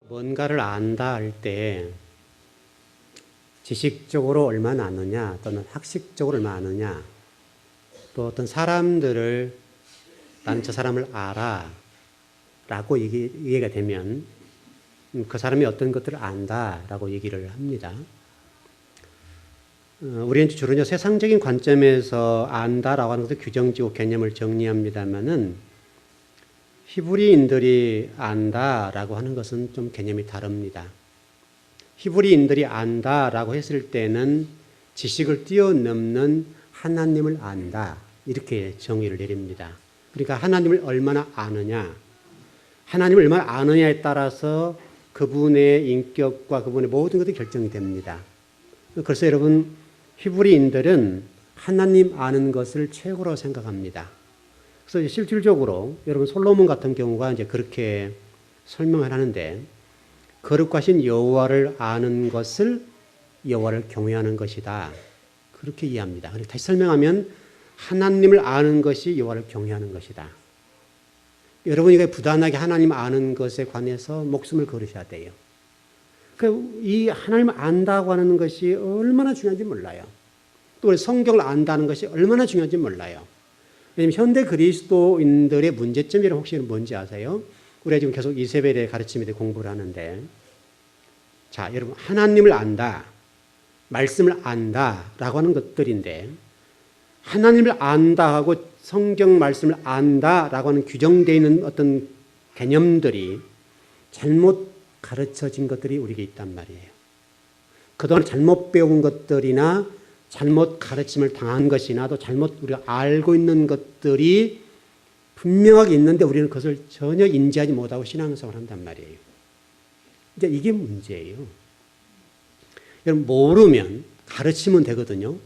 뭔가를 안다 할 때 지식적으로 얼마나 아느냐 또는 학식적으로 얼마나 아느냐 또 어떤 사람들을 나는 저 사람을 알아 라고 얘기가 되면 그 사람이 어떤 것들을 안다 라고 얘기를 합니다. 우리는 주로 세상적인 관점에서 안다라고 하는 것을 규정지고 개념을 정리합니다만은 히브리인들이 안다라고 하는 것은 좀 개념이 다릅니다. 히브리인들이 안다라고 했을 때는 지식을 뛰어넘는 하나님을 안다 이렇게 정의를 내립니다. 그러니까 하나님을 얼마나 아느냐, 하나님을 얼마나 아느냐에 따라서 그분의 인격과 그분의 모든 것들이 결정이 됩니다. 그래서 여러분 히브리인들은 하나님 아는 것을 최고로 생각합니다. 그래서 실질적으로 여러분 솔로몬 같은 경우가 이제 그렇게 설명을 하는데 거룩하신 여호와를 아는 것을 여호와를 경외하는 것이다. 그렇게 이해합니다. 다시 설명하면 하나님을 아는 것이 여호와를 경외하는 것이다. 여러분이 부단하게 하나님 아는 것에 관해서 목숨을 걸으셔야 돼요. 이 하나님을 안다고 하는 것이 얼마나 중요한지 몰라요. 또 우리 성경을 안다는 것이 얼마나 중요한지 몰라요. 왜냐하면 현대 그리스도인들의 문제점이 혹시 뭔지 아세요? 우리가 지금 계속 이세벨의 가르침에 대해 공부를 하는데, 자, 여러분, 하나님을 안다, 말씀을 안다라고 하는 것들인데, 하나님을 안다 하고 성경 말씀을 안다라고 하는 규정되어 있는 어떤 개념들이 잘못 가르쳐진 것들이 우리에게 있단 말이에요. 그동안 잘못 배운 것들이나 잘못 가르침을 당한 것이나 또 잘못 우리가 알고 있는 것들이 분명하게 있는데 우리는 그것을 전혀 인지하지 못하고 신앙생활을 한단 말이에요. 이제 이게 문제예요. 여러분 모르면 가르치면 되거든요.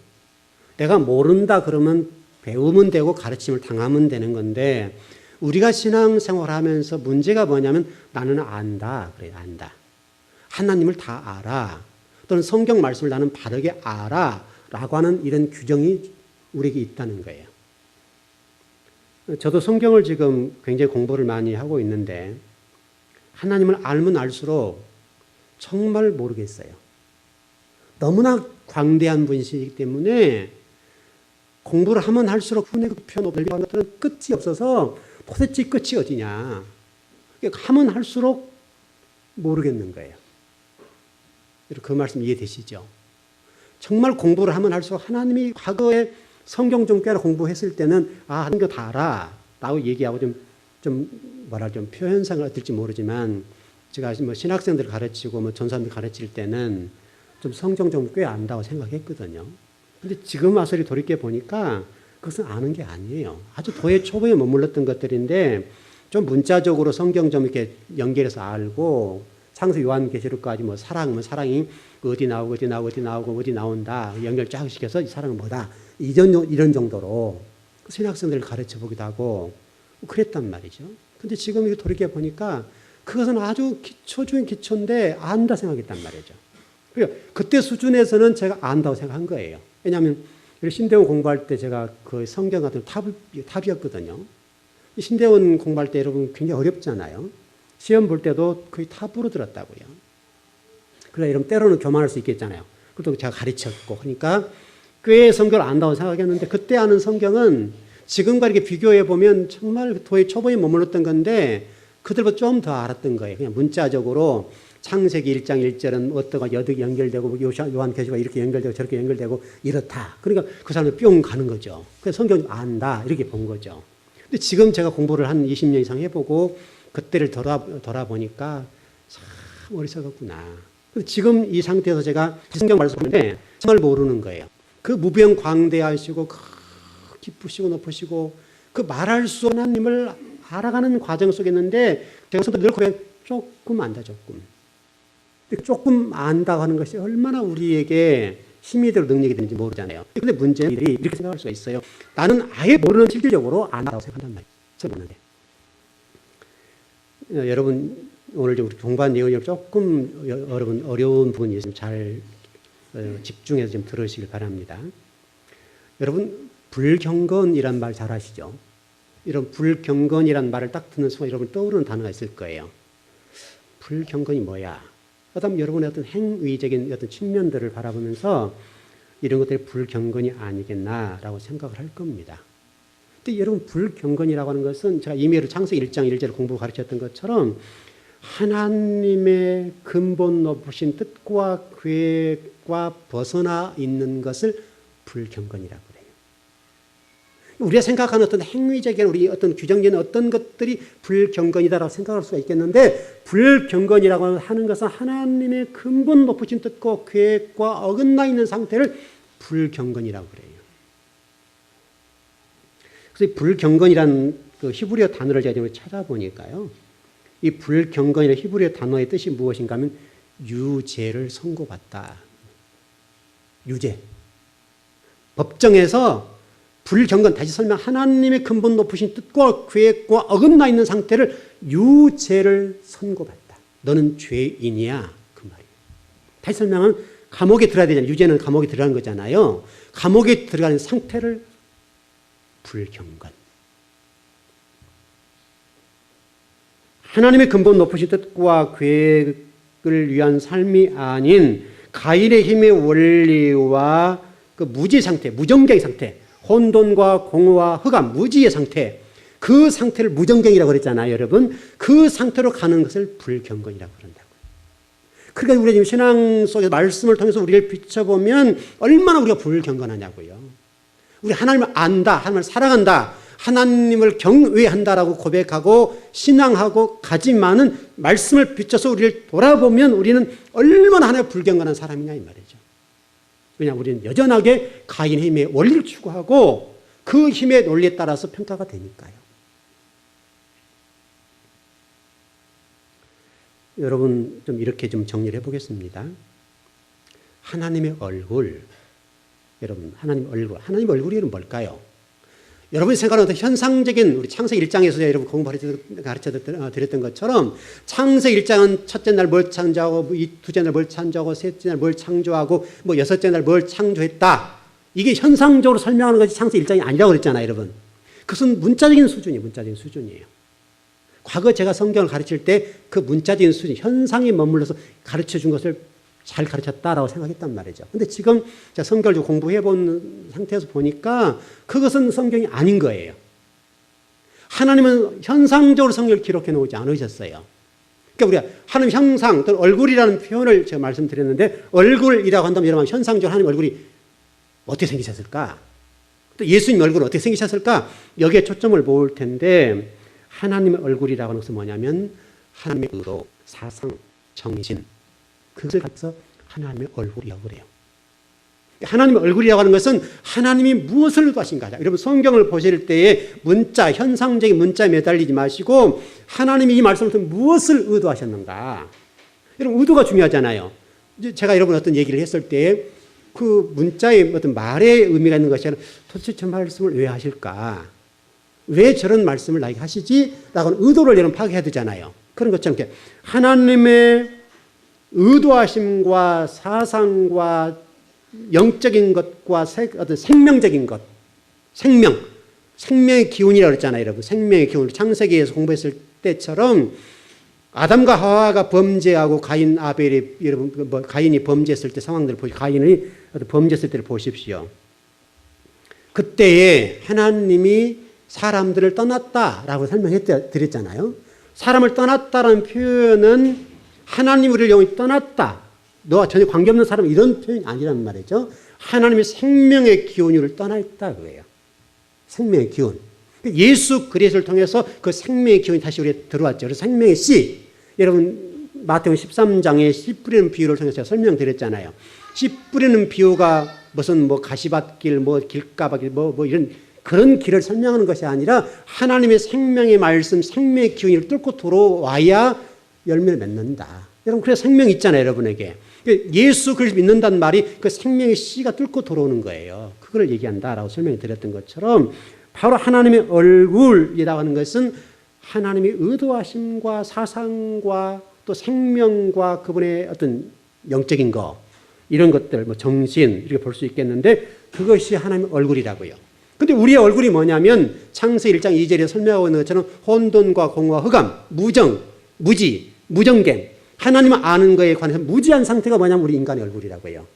내가 모른다 그러면 배우면 되고 가르침을 당하면 되는 건데 우리가 신앙생활을 하면서 문제가 뭐냐면 나는 안다. 그래요. 안다. 하나님을 다 알아. 또는 성경 말씀을 나는 바르게 알아. 라고 하는 이런 규정이 우리에게 있다는 거예요. 저도 성경을 지금 굉장히 공부를 많이 하고 있는데 하나님을 알면 알수록 정말 모르겠어요. 너무나 광대한 분이시기 때문에 공부를 하면 할수록 훈의 표현 별비한 것들은 끝이 없어서 도대체 끝이 어디냐. 하면 할수록 모르겠는 거예요. 그 말씀 이해되시죠? 정말 공부를 하면 할수록 하나님이 과거에 성경 좀 꽤나 공부했을 때는 하는 거 다 알아 라고 얘기하고 좀 표현상을 어떨지 모르지만 제가 신학생들 가르치고 전사님들 가르칠 때는 좀 성경 좀 꽤 안다고 생각했거든요. 근데 지금 와서 돌이켜 보니까 그것은 아는 게 아니에요. 아주 도의 초보에 머물렀던 것들인데 좀 문자적으로 성경 좀 이렇게 연결해서 알고 창세 요한계시록까지 사랑이 어디 나온다 연결 쫙 시켜서 이 사랑은 뭐다 이런 정도로 신학생들을 가르쳐 보기도 하고 그랬단 말이죠. 근데 지금 이거 돌이켜 보니까 그것은 아주 기초 중에 기초인데 안다 생각했단 말이죠. 그때 수준에서는 제가 안다고 생각한 거예요. 왜냐하면 신대원 공부할 때 제가 그 성경 같은 탑이었거든요. 신대원 공부할 때 여러분 굉장히 어렵잖아요. 시험 볼 때도 거의 탑으로 들었다고요. 그래, 여러분 때로는 교만할 수 있겠잖아요. 그것도 제가 가르쳤고 그러니까 꽤 성경을 안다고 생각했는데 그때 아는 성경은 지금과 이렇게 비교해 보면 정말 도의 초보에 머물렀던 건데 그들보다 좀 더 알았던 거예요. 그냥 문자적으로 창세기 1장 1절은 어떠가 여득이 연결되고 요한계시가 이렇게 연결되고 저렇게 연결되고 이렇다. 그러니까 그 사람은 뿅 가는 거죠. 그래서 성경 안다 이렇게 본 거죠. 근데 지금 제가 공부를 한 20년 이상 해보고 그때를 돌아보니까 참 어리석었구나. 지금 이 상태에서 제가 성경 말씀하는데 정말 모르는 거예요. 그 무병광대하시고 기쁘시고 높으시고 그 말할 수 없는 하나님을 알아가는 과정 속에 있는데 제가 늘 그래 조금 안다 조금 안다고 하는 것이 얼마나 우리에게 힘이 되고 능력이 되는지 모르잖아요. 그런데 문제는 이렇게 생각할 수가 있어요. 나는 아예 모르는 실질적으로 안다고 생각한단 말이에요. 저는 모르는데. 여러분 오늘 좀 공부한 내용이 조금 여러분 어려운 부분이 있으면 잘 집중해서 좀 들으시길 바랍니다. 여러분 불경건이란 말 잘 아시죠? 이런 불경건이란 말을 딱 듣는 순간 여러분 떠오르는 단어가 있을 거예요. 불경건이 뭐야? 그다음 여러분의 어떤 행위적인 어떤 측면들을 바라보면서 이런 것들이 불경건이 아니겠나라고 생각을 할 겁니다. 근데 여러분 불경건이라고 하는 것은 제가 이미 창세기 1장 1절을 공부 가르쳤던 것처럼 하나님의 근본 높으신 뜻과 계획과 벗어나 있는 것을 불경건이라고 그래요. 우리가 생각하는 어떤 행위적인 우리 어떤 규정적인 어떤 것들이 불경건이다라고 생각할 수가 있겠는데 불경건이라고 하는 것은 하나님의 근본 높으신 뜻과 계획과 어긋나 있는 상태를 불경건이라고 그래요. 그래서 불경건이라는 그 히브리어 단어를 제가 찾아보니까요. 이 불경건이라는 히브리어 단어의 뜻이 무엇인가 하면 유죄를 선고받다. 유죄. 법정에서 불경건, 다시 설명, 하나님의 근본 높으신 뜻과 계획과 어긋나 있는 상태를 유죄를 선고받다. 너는 죄인이야. 그 말이에요. 다시 설명은 감옥에 들어야 되잖아요. 유죄는 감옥에 들어가는 거잖아요. 감옥에 들어가는 상태를 불경건. 하나님의 근본 높으신 뜻과 계획을 위한 삶이 아닌 가인의 힘의 원리와 그 무지 상태, 무정경의 상태, 혼돈과 공허와 흑암, 무지의 상태, 그 상태를 무정경이라고 그랬잖아요, 여러분. 그 상태로 가는 것을 불경건이라고 그런다고요. 그러니까 우리가 지금 신앙 속의 말씀을 통해서 우리를 비춰보면 얼마나 우리가 불경건하냐고요. 우리 하나님을 안다, 하나님을 사랑한다, 하나님을 경외한다라고 고백하고 신앙하고 가지만은 말씀을 비춰서 우리를 돌아보면 우리는 얼마나 하나님 불경건한 사람이냐 이 말이죠. 왜냐하면 우리는 여전하게 가인의 힘의 원리를 추구하고 그 힘의 논리에 따라서 평가가 되니까요. 여러분 좀 이렇게 좀 정리를 해보겠습니다. 하나님의 얼굴, 여러분 하나님의 얼굴이 뭘까요? 여러분이 생각하는 어떤 현상적인 우리 창세기 1장에서 여러분 가르쳐 드렸던 것처럼 창세기 1장은 첫째 날 뭘 창조하고 두째 날 뭘 창조하고 셋째 날 뭘 창조하고 여섯째 날 뭘 창조했다. 이게 현상적으로 설명하는 것이 창세기 1장이 아니라고 그랬잖아요, 여러분. 그것은 문자적인 수준이에요. 과거 제가 성경을 가르칠 때 그 문자적인 수준, 현상에 머물러서 가르쳐 준 것을 잘 가르쳤다라고 생각했단 말이죠. 근데 지금 제가 성경을 좀 공부해 본 상태에서 보니까 그것은 성경이 아닌 거예요. 하나님은 현상적으로 성경을 기록해 놓지 않으셨어요. 그러니까 우리가 하나님 형상 또는 얼굴이라는 표현을 제가 말씀드렸는데 얼굴이라고 한다면 여러분 현상적으로 하나님 얼굴이 어떻게 생기셨을까? 또 예수님 얼굴은 어떻게 생기셨을까? 여기에 초점을 모을 텐데 하나님의 얼굴이라고 하는 것은 뭐냐면 하나님의 의도, 사상, 정신 그것을 가져서 하나님의 얼굴이라고 그래요. 하나님의 얼굴이라고 하는 것은 하나님이 무엇을 의도하신가. 여러분 성경을 보실 때에 문자, 현상적인 문자에 매달리지 마시고 하나님이 이 말씀을 통해 무엇을 의도하셨는가. 여러분 의도가 중요하잖아요. 제가 여러분 어떤 얘기를 했을 때 그 문자에 어떤 말의 의미가 있는 것이 아니라 도대체 저 말씀을 왜 하실까. 왜 저런 말씀을 나에게 하시지? 라고 하는 의도를 여러분 파악해야 되잖아요. 그런 것처럼 하나님의 의도하심과 사상과 영적인 것과 어떤 생명적인 것, 생명의 기운이라고 그랬잖아요, 여러분. 생명의 기운. 창세기에서 공부했을 때처럼 아담과 하와가 범죄하고 가인, 아벨이 여러분 가인이 범죄했을 때 상황들을 보시, 가인이 범죄했을 때를 보십시오. 그때에 하나님이 사람들을 떠났다라고 설명해 드렸잖아요. 사람을 떠났다라는 표현은 하나님 우리를 영원히 떠났다. 너와 전혀 관계없는 사람 이런 표현이 아니란 말이죠. 하나님의 생명의 기운이 우리를 떠났다 그거예요. 생명의 기운. 예수 그리스도를 통해서 그 생명의 기운이 다시 우리에 들어왔죠. 그래서 생명의 씨. 여러분 마태복음 13장에 씨 뿌리는 비유를 통해서 제가 설명드렸잖아요. 씨 뿌리는 비유가 무슨 가시밭길, 길가밭길, 이런 그런 길을 설명하는 것이 아니라 하나님의 생명의 말씀, 생명의 기운을 뚫고 들어와야 열매를 맺는다. 여러분 그래서 생명이 있잖아요, 여러분에게. 예수 그리스도 믿는다는 말이 그 생명의 씨가 뚫고 들어오는 거예요. 그걸 얘기한다라고 설명해 드렸던 것처럼 바로 하나님의 얼굴이라고 하는 것은 하나님의 의도하심과 사상과 또 생명과 그분의 어떤 영적인 거 이런 것들 정신 이렇게 볼 수 있겠는데 그것이 하나님의 얼굴이라고요. 근데 우리의 얼굴이 뭐냐면 창세기 1장 2절에 설명하고 있는 것처럼 혼돈과 공허와 흑암, 무정, 무지 무정갱. 하나님을 아는 거에 관해서 무지한 상태가 뭐냐면 우리 인간의 얼굴이라고 해요.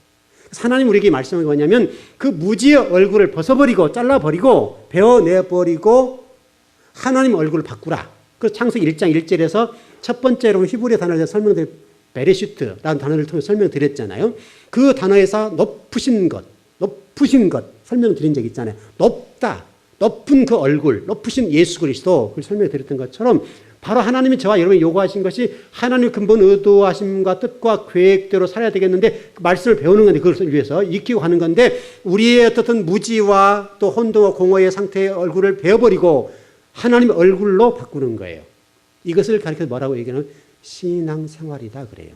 하나님 우리에게 말씀한 게 뭐냐면 그 무지의 얼굴을 벗어버리고 잘라버리고 베어내버리고 하나님 얼굴을 바꾸라. 그래서 창세기 1장 1절에서 첫 번째로 히브리 단어를 설명드린 베레시트라는 단어를 통해 설명드렸잖아요. 그 단어에서 높으신 것 설명드린 적 있잖아요. 높다. 높은 그 얼굴, 높으신 예수 그리스도 그걸 설명드렸던 것처럼 바로 하나님이 저와 여러분이 요구하신 것이 하나님의 근본 의도하심과 뜻과 계획대로 살아야 되겠는데 그 말씀을 배우는 건데 그것을 위해서 익히고 하는 건데 우리의 어떤 무지와 또 혼동과 공허의 상태의 얼굴을 베어버리고 하나님의 얼굴로 바꾸는 거예요. 이것을 가르쳐서 뭐라고 얘기하면 신앙생활이다 그래요.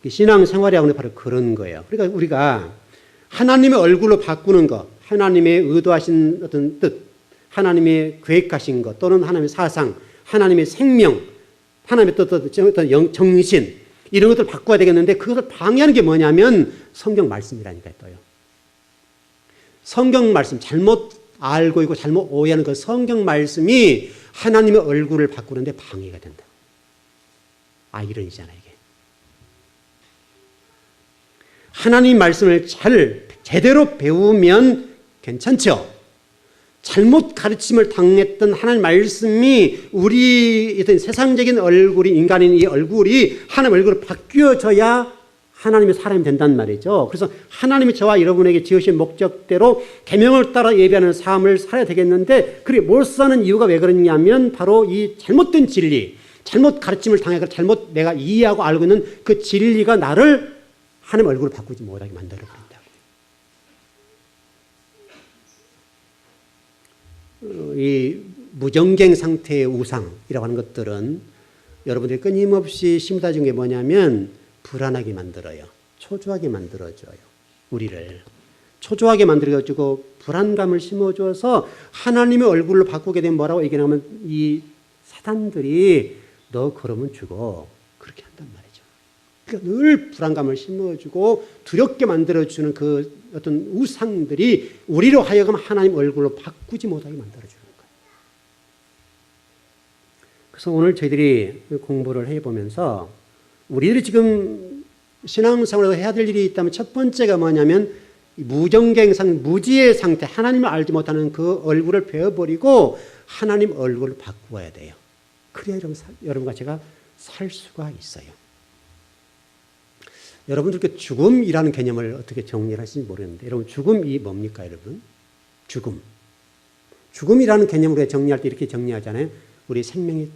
신앙생활이라고 하는 바로 그런 거예요. 그러니까 우리가 하나님의 얼굴로 바꾸는 것, 하나님의 의도하신 어떤 뜻, 하나님의 계획하신 것 또는 하나님의 사상, 하나님의 생명, 하나님의 어떤 정신 이런 것들을 바꿔야 되겠는데 그것을 방해하는 게 뭐냐면 성경 말씀이라니까요. 또요. 성경 말씀 잘못 알고 있고 잘못 오해하는 그 성경 말씀이 하나님의 얼굴을 바꾸는데 방해가 된다. 이론이잖아요, 이게. 하나님 말씀을 제대로 배우면 괜찮죠. 잘못 가르침을 당했던 하나님 말씀이 우리 어떤 세상적인 얼굴이 인간인 이 얼굴이 하나님 얼굴로 바뀌어져야 하나님의 사람이 된단 말이죠. 그래서 하나님이 저와 여러분에게 지으신 목적대로 계명을 따라 예배하는 삶을 살아야 되겠는데 그게 못 사는 이유가 왜 그러냐면 바로 이 잘못된 진리, 잘못 가르침을 당해서 잘못 내가 이해하고 알고 있는 그 진리가 나를 하나님 얼굴을 바꾸지 못하게 만들어버린다. 이 무정갱 상태의 우상이라고 하는 것들은 여러분들이 끊임없이 심어다 준 게 뭐냐면 불안하게 만들어요. 초조하게 만들어줘요. 우리를. 초조하게 만들어주고 불안감을 심어줘서 하나님의 얼굴로 바꾸게 되면 뭐라고 얘기하면 이 사단들이 너 그러면 죽어. 그렇게 한단 말이죠. 그러니까 늘 불안감을 심어주고 두렵게 만들어주는 그 어떤 우상들이 우리로 하여금 하나님 얼굴로 바꾸지 못하게 만들어주는 거예요. 그래서 오늘 저희들이 공부를 해보면서 우리들이 지금 신앙생활에서 해야 될 일이 있다면 첫 번째가 뭐냐면 무정갱상, 무지의 상태, 하나님을 알지 못하는 그 얼굴을 베어버리고 하나님 얼굴을 바꾸어야 돼요. 그래야 여러분과 제가 살 수가 있어요. 여러분들께 죽음이라는 개념을 어떻게 정리를 하실지 모르겠는데 여러분 죽음이 뭡니까 여러분? 죽음이라는 개념으로 정리할 때 이렇게 정리하잖아요. 우리 생명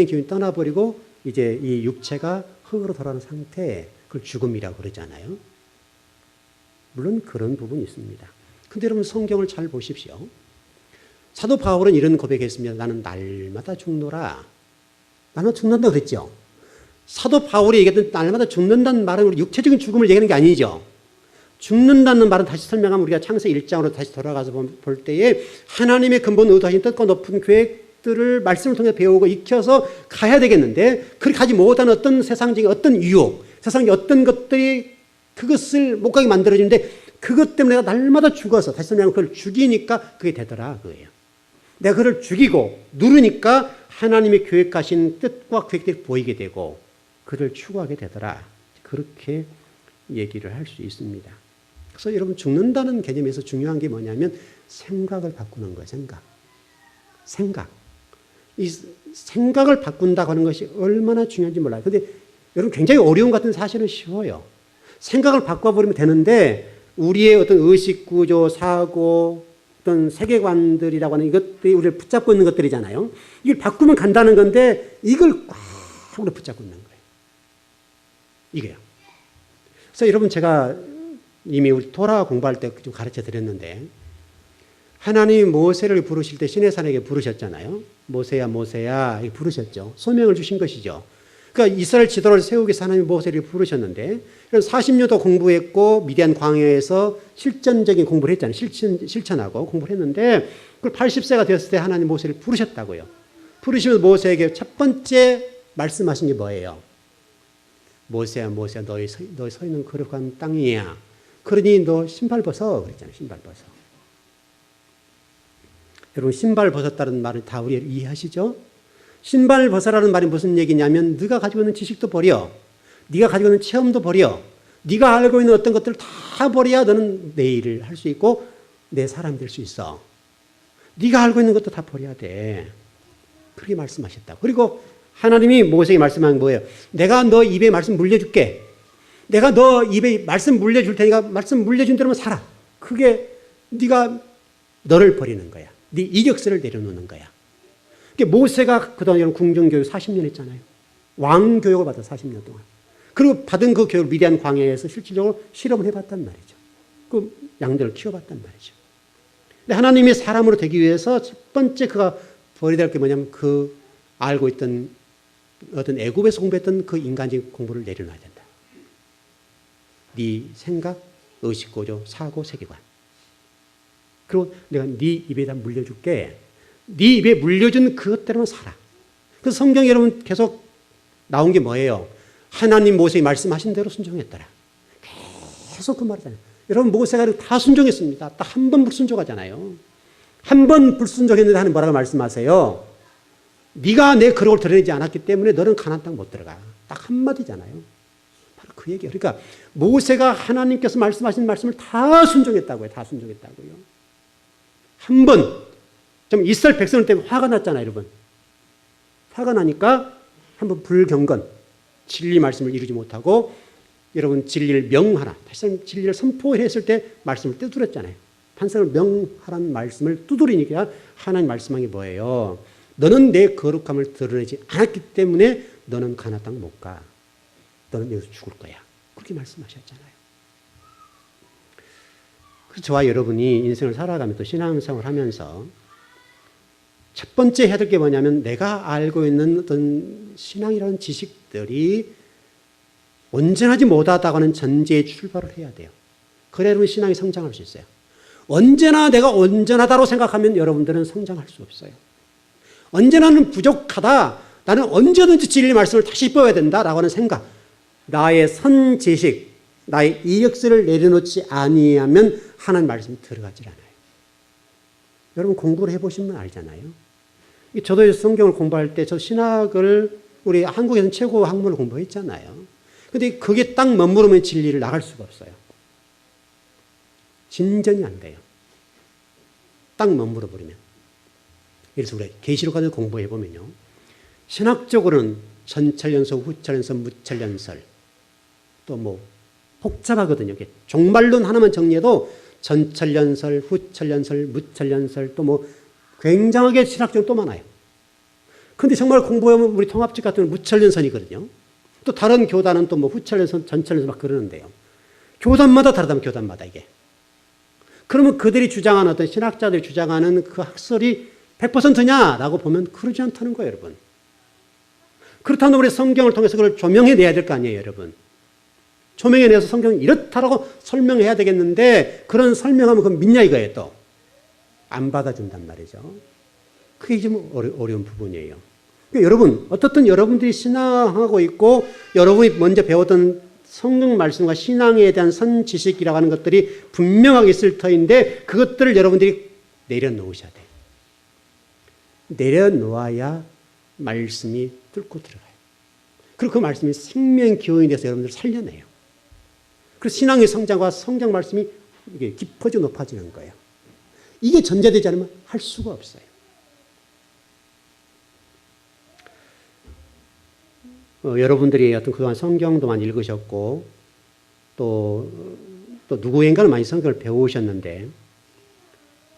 기운이 떠나버리고 이제 이 육체가 흙으로 돌아가는 상태 그걸 죽음이라고 그러잖아요. 물론 그런 부분이 있습니다. 근데 여러분 성경을 잘 보십시오. 사도 바울은 이런 고백했습니다. 나는 날마다 죽노라. 나는 죽는다 그랬죠. 사도 바울이 얘기했던 날마다 죽는다는 말은 우리 육체적인 죽음을 얘기하는 게 아니죠. 죽는다는 말은 다시 설명하면 우리가 창세기 1장으로 다시 돌아가서 볼 때에 하나님의 근본 의도하신 뜻과 높은 계획들을 말씀을 통해 배우고 익혀서 가야 되겠는데 그렇게 가지 못한 어떤 세상적인 어떤 유혹, 세상의 어떤 것들이 그것을 못 가게 만들어주는데 그것 때문에 내가 날마다 죽어서 다시 설명하면 그걸 죽이니까 그게 되더라 그거예요. 내가 그걸 죽이고 누르니까 하나님의 계획하신 뜻과 계획들이 보이게 되고 그를 추구하게 되더라. 그렇게 얘기를 할 수 있습니다. 그래서 여러분 죽는다는 개념에서 중요한 게 뭐냐면 생각을 바꾸는 거예요. 생각. 이 생각을 바꾼다고 하는 것이 얼마나 중요한지 몰라요. 그런데 여러분 굉장히 어려운 것 같은 사실은 쉬워요. 생각을 바꿔버리면 되는데 우리의 어떤 의식구조, 사고, 어떤 세계관들이라고 하는 이것들이 우리를 붙잡고 있는 것들이잖아요. 이걸 바꾸면 간다는 건데 이걸 꽉 우리 붙잡고 있는 거예요. 이게요. 그래서 여러분 제가 이미 우리 토라 공부할 때 좀 가르쳐 드렸는데 하나님이 모세를 부르실 때 시내산에게 부르셨잖아요. 모세야 모세야 부르셨죠. 소명을 주신 것이죠. 그러니까 이스라엘 지도를 세우기 위해서 하나님이 모세를 부르셨는데 40년도 공부했고 미디안 광야에서 실전적인 공부를 했잖아요. 실천하고 공부를 했는데 그 80세가 되었을 때 하나님 모세를 부르셨다고요. 부르시면서 모세에게 첫 번째 말씀하신 게 뭐예요? 모세야 모세야 너희 서 있는 거룩한 땅이야. 그러니 너 신발 벗어 그랬잖아요. 신발 벗어. 여러분 신발 벗었다는 말을 다 우리 이해하시죠? 신발을 벗어라는 말이 무슨 얘기냐면 네가 가지고 있는 지식도 버려. 네가 가지고 있는 체험도 버려. 네가 알고 있는 어떤 것들을 다 버려야 너는 내 일을 할 수 있고 내 사람이 될 수 있어. 네가 알고 있는 것도 다 버려야 돼. 그렇게 말씀하셨다. 그리고 하나님이 모세에게 말씀한 거예요. 내가 너 입에 말씀 물려줄게. 내가 너 입에 말씀 물려줄 테니까 말씀 물려준 대로만 살아. 그게 네가 너를 버리는 거야. 네 이력서를 내려놓는 거야. 모세가 그동안 궁정교육 40년 했잖아요. 왕교육을 받아 40년 동안. 그리고 받은 그 교육을 미디안 광야에서 실질적으로 실험을 해봤단 말이죠. 그 양들을 키워봤단 말이죠. 근데 하나님이 사람으로 되기 위해서 첫 번째 그가 버려야 될 게 뭐냐면 그 알고 있던 어떤 애굽에서 공부했던 그 인간적인 공부를 내려놔야 된다. 네 생각, 의식구조, 사고, 세계관. 그리고 내가 네 입에다 물려줄게. 네 입에 물려준 그것대로만 살아. 그래서 성경에 여러분 계속 나온 게 뭐예요? 하나님 모세에 말씀하신 대로 순종했더라. 계속 그 말이잖아요. 여러분 모세가 다 순종했습니다. 딱 한 번 불순종하잖아요. 한 번 불순종했는데 하나님 뭐라고 말씀하세요? 네가 내 거룩을 드러내지 않았기 때문에 너는 가나안 땅 못 들어가. 딱 한마디잖아요. 바로 그 얘기예요. 그러니까 모세가 하나님께서 말씀하신 말씀을 다 순종했다고요. 다 순종했다고요. 한 번 좀 이스라엘 백성들 때문에 화가 났잖아요, 여러분. 화가 나니까 한번 불경건, 진리 말씀을 이루지 못하고 여러분 진리를 명하라. 다시 한번 진리를 선포했을 때 말씀을 두드렸잖아요. 판상을 명하라는 말씀을 두드리니까 하나님 말씀한 게 뭐예요? 너는 내 거룩함을 드러내지 않았기 때문에 너는 가나안 땅 못 가. 너는 여기서 죽을 거야. 그렇게 말씀하셨잖아요. 그래서 저와 여러분이 인생을 살아가며 또 신앙생활을 하면서 첫 번째 해야 될 게 뭐냐면 내가 알고 있는 어떤 신앙이라는 지식들이 온전하지 못하다고 하는 전제에 출발을 해야 돼요. 그래야 여러분 신앙이 성장할 수 있어요. 언제나 내가 온전하다고 생각하면 여러분들은 성장할 수 없어요. 언제나는 부족하다. 나는 언제든지 진리 말씀을 다시 배워야 된다라고 하는 생각. 나의 선지식, 나의 이력서를 내려놓지 아니하면 하나님 말씀이 들어가지 않아요. 여러분 공부를 해보시면 알잖아요. 저도 성경을 공부할 때 저 신학을 우리 한국에서는 최고 학문을 공부했잖아요. 근데 그게 딱 머무르면 진리를 나갈 수가 없어요. 진전이 안 돼요. 딱 머무러 버리면. 그래서 우리 계시록 가지고 공부해 보면요. 신학적으로는 전철연설, 후철연설, 무철연설 또 뭐 복잡하거든요. 종말론 하나만 정리해도 전철연설, 후철연설, 무철연설 또 뭐 굉장하게 신학적으로 또 많아요. 근데 정말 공부하면 우리 통합집 같은 경우는 무철연설이거든요. 또 다른 교단은 또 뭐 후철연설, 전철연설 막 그러는데요. 교단마다 다르다면 교단마다 이게. 그러면 그들이 주장하는 어떤 신학자들이 주장하는 그 학설이 100%냐라고 보면 그러지 않다는 거예요, 여러분. 그렇다면 우리 성경을 통해서 그걸 조명해내야 될 거 아니에요, 여러분. 조명해내서 성경이 이렇다라고 설명해야 되겠는데 그런 설명하면 그건 믿냐 이거예요, 또. 안 받아준단 말이죠. 그게 좀 어려운 부분이에요. 그러니까 여러분, 어떻든 여러분들이 신앙하고 있고 여러분이 먼저 배웠던 성경 말씀과 신앙에 대한 선지식이라고 하는 것들이 분명하게 있을 터인데 그것들을 여러분들이 내려놓으셔야 돼요. 내려놓아야 말씀이 뚫고 들어가요. 그리고 그 말씀이 생명 기호인이 돼서 여러분들을 살려내요. 그래서 신앙의 성장과 성장 말씀이 이게 깊어지고 높아지는 거예요. 이게 전제되지 않으면 할 수가 없어요. 여러분들이 어떤 그동안 성경도 많이 읽으셨고 또 누구인가는 많이 성경을 배우셨는데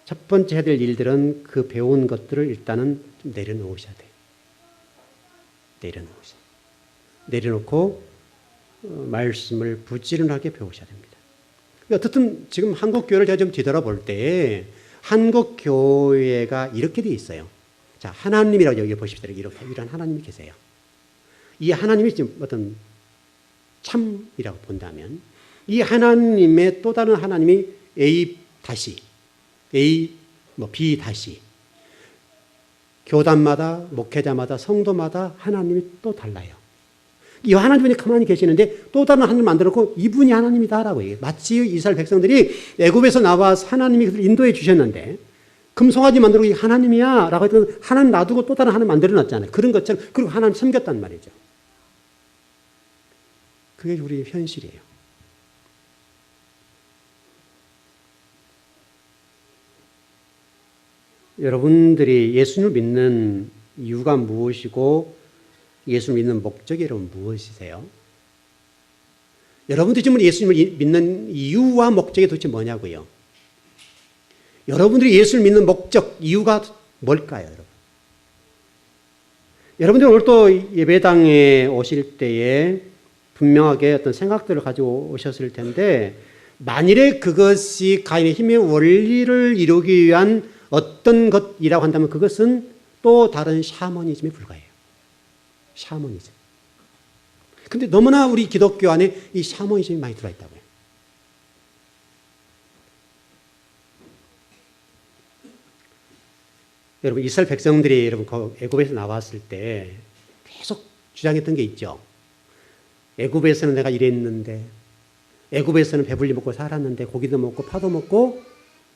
첫 번째 해야 될 일들은 그 배운 것들을 일단은 좀 내려놓으셔야 돼요. 내려놓고 말씀을 부지런하게 배우셔야 됩니다. 어떻든 지금 한국 교회를 제가 좀 뒤돌아볼 때 한국 교회가 이렇게 돼 있어요. 자, 하나님이라고 여기 보십시오. 이런 하나님이 계세요. 이 하나님이 지금 어떤 참이라고 본다면 이 하나님의 또 다른 하나님이 A 뭐 B 교단마다 목회자마다 성도마다 하나님이 또 달라요. 이 하나님이 가만히 계시는데 또 다른 하나님을 만들어놓고 이분이 하나님이다라고 얘기해요. 마치 이스라엘 백성들이 애굽에서 나와서 하나님이 그들을 인도해 주셨는데 금송아지 만들고 이게 하나님이야 라고 했더니 하나님 놔두고 또 다른 하나님 만들어놨잖아요. 그런 것처럼 그리고 하나님 섬겼단 말이죠. 그게 우리의 현실이에요. 여러분들이 예수님을 믿는 이유가 무엇이고 예수님을 믿는 목적이 여러분 무엇이세요? 여러분들이 지금 예수님을 믿는 이유와 목적이 도대체 뭐냐고요? 여러분들이 예수를 믿는 목적, 이유가 뭘까요, 여러분? 여러분들이 오늘 또 예배당에 오실 때에 분명하게 어떤 생각들을 가지고 오셨을 텐데, 만일에 그것이 가인의 힘의 원리를 이루기 위한 어떤 것이라고 한다면 그것은 또 다른 샤머니즘에 불과해요. 샤머니즘. 근데 너무나 우리 기독교 안에 이 샤머니즘이 많이 들어와 있다고요. 여러분, 이스라엘 백성들이 여러분 애굽에서 나왔을 때 계속 주장했던 게 있죠. 애굽에서는 내가 이랬는데, 애굽에서는 배불리 먹고 살았는데, 고기도 먹고 파도 먹고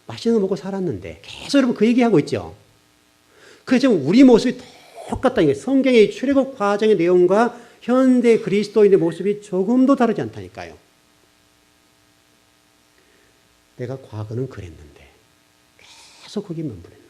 맛있는 거 먹고 살았는데, 계속 여러분 그 얘기하고 있죠. 그래서 우리 모습이 똑같다는 거예요. 성경의 출애굽 과정의 내용과 현대 그리스도인의 모습이 조금도 다르지 않다니까요. 내가 과거는 그랬는데 계속 거기 머무르는 거예요.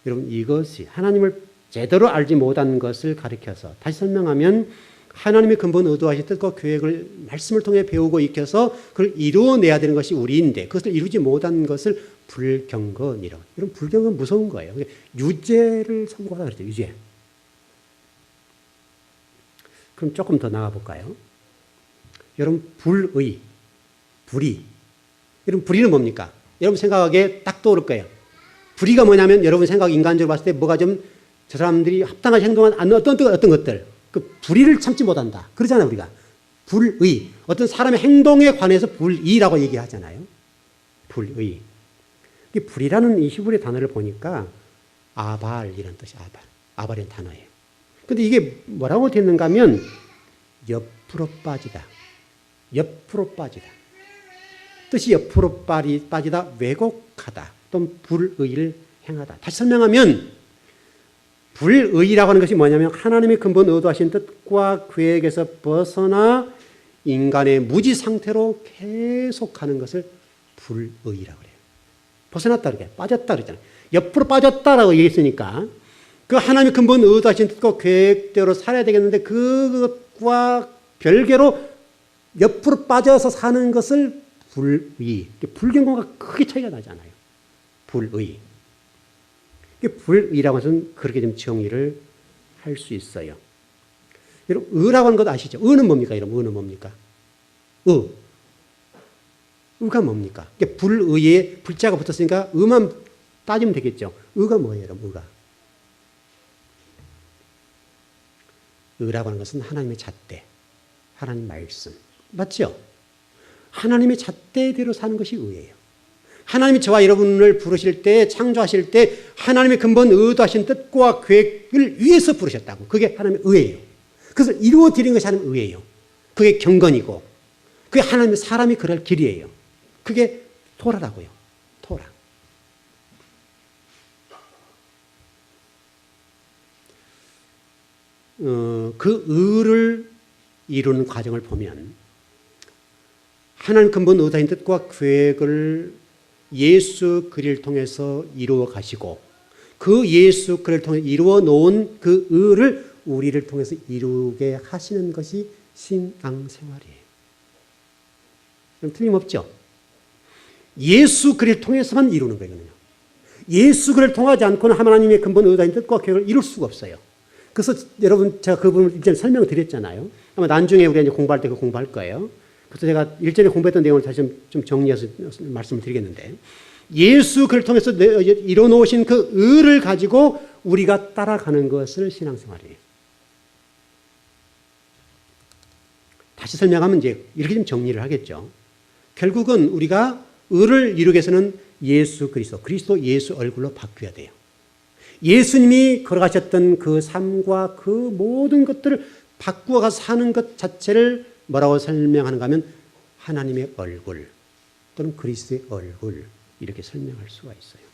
여러분, 이것이 하나님을 제대로 알지 못한 것을 가리켜서, 다시 설명하면 하나님의 근본 의도하신 뜻과 계획을 말씀을 통해 배우고 익혀서 그걸 이루어내야 되는 것이 우리인데 그것을 이루지 못한 것을 불경건이라고. 여러분, 불경건 무서운 거예요. 유죄를 선고하다 그랬죠. 유죄. 그럼 조금 더 나가 볼까요? 여러분, 불의, 불의. 여러분, 불의는 뭡니까? 여러분 생각하기에 딱 떠오를 거예요. 불의가 뭐냐면 여러분 생각 인간적으로 봤을 때 뭐가 좀 저 사람들이 합당하게 행동한 어떤 것들, 그 불의를 참지 못한다. 그러잖아요, 우리가. 불의. 어떤 사람의 행동에 관해서 불의라고 얘기하잖아요. 불의. 이 불의라는 이 히브리 단어를 보니까 아발이라는 뜻이 아발이라는 단어예요. 근데 이게 뭐라고 되는가 하면 옆으로 빠지다. 옆으로 빠지다. 뜻이 옆으로 빠지다, 왜곡하다. 또는 불의를 행하다. 다시 설명하면 불의라고 하는 것이 뭐냐면 하나님의 근본 의도하신 뜻과 계획에서 벗어나 인간의 무지 상태로 계속하는 것을 불의라고 그래요. 벗어났다 그래, 빠졌다 그러잖아요. 옆으로 빠졌다라고 얘기했으니까 그 하나님의 근본 의도하신 뜻과 계획대로 살아야 되겠는데 그것과 별개로 옆으로 빠져서 사는 것을 불의. 불경건과 크게 차이가 나잖아요. 불의. 불의라고 해서는 그렇게 좀 정의를 할 수 있어요. 여러분, 의라고 하는 것 아시죠? 의는 뭡니까? 여러분, 의는 뭡니까? 의가 뭡니까? 불의에 불자가 붙었으니까 의만 따지면 되겠죠. 의가 뭐예요, 여러분? 의가. 의라고 하는 것은 하나님의 잣대, 하나님 말씀. 맞죠? 하나님의 잣대대로 사는 것이 의예요. 하나님이 저와 여러분을 부르실 때, 창조하실 때 하나님의 근본 의도하신 뜻과 계획을 위해서 부르셨다고. 그게 하나님의 의예요. 그래서 이루어 드리는 것이 하나님의 의예요. 그게 경건이고 그게 하나님의 사람이 그럴 길이에요. 그게 토라라고요. 토라. 그 의를 이루는 과정을 보면 하나님 근본 의도하신 뜻과 계획을 예수 그리스도를 통해서 이루어 가시고 그 예수 그리스도를 통해 이루어 놓은 그 의를 우리를 통해서 이루게 하시는 것이 신앙생활이에요. 그럼 틀림없죠? 예수 그리스도를 통해서만 이루는 거예요. 예수 그리스도를 통하지 않고는 하나님의 근본 의도하신 뜻과 계획을 이룰 수가 없어요. 그래서 여러분 제가 그 부분을 일전에 설명을 드렸잖아요. 아마 나중에 우리가 이제 공부할 때 그 공부할 거예요. 그래서 제가 일전에 공부했던 내용을 다시 좀 정리해서 말씀을 드리겠는데 예수 그를 통해서 이뤄놓으신 그 의를 가지고 우리가 따라가는 것을 신앙생활이에요. 다시 설명하면 이제 이렇게 좀 정리를 하겠죠. 결국은 우리가 의를 이루기 위해서는 예수 그리스도 예수 얼굴로 바뀌어야 돼요. 예수님이 걸어가셨던 그 삶과 그 모든 것들을 바꾸어가서 사는 것 자체를 뭐라고 설명하는가 하면 하나님의 얼굴 또는 그리스도의 얼굴 이렇게 설명할 수가 있어요.